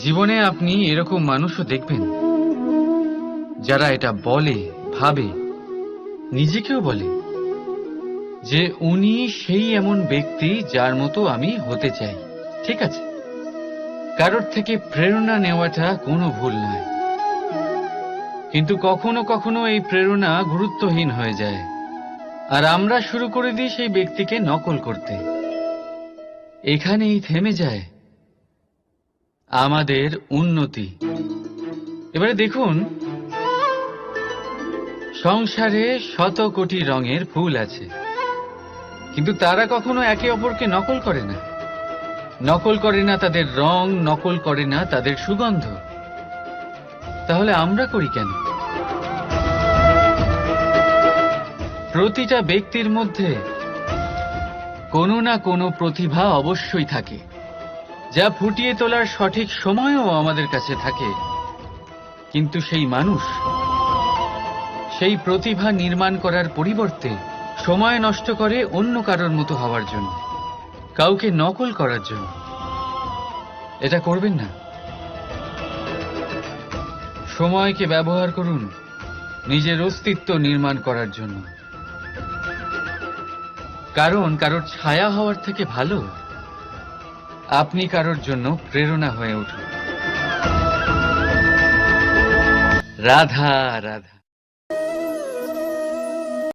জীবনে আপনি এরকম মানুষও দেখবেন যারা এটা বলে, ভাবে, নিজেকেও বলে যে উনি সেই এমন ব্যক্তি যার মতো আমি হতে চাই। ঠিক আছে, কারোর থেকে প্রেরণা নেওয়াটা কোনো ভুল নয়, কিন্তু কখনো কখনো এই প্রেরণা গুরুত্বহীন হয়ে যায় আর আমরা শুরু করে দিই সেই ব্যক্তিকে নকল করতে। এখানেই থেমে যায় আমাদের উন্নতি। এবারে দেখুন, সংসারে শত কোটি রঙের ফুল আছে, কিন্তু তারা কখনো একে অপরকে নকল করে না। নকল করে না তাদের রং, নকল করে না তাদের সুগন্ধ। তাহলে আমরা করি কেন? প্রতিটা ব্যক্তির মধ্যে কোনো না কোনো প্রতিভা অবশ্যই থাকে, যা ফুটিয়ে তোলার সঠিক সময়ও আমাদের কাছে থাকে, কিন্তু সেই মানুষ সেই প্রতিভা নির্মাণ করার পরিবর্তে সময় নষ্ট করে অন্য কারোর মতো হওয়ার জন্য, কাউকে নকল করার জন্য। এটা করবেন না। সময়কে ব্যবহার করুন নিজের অস্তিত্ব নির্মাণ করার জন্য, কারণ কারোর ছায়া হওয়ার থেকে ভালো আপনি কারোর জন্য প্রেরণা হয়ে উঠুন। রাধা রাধা।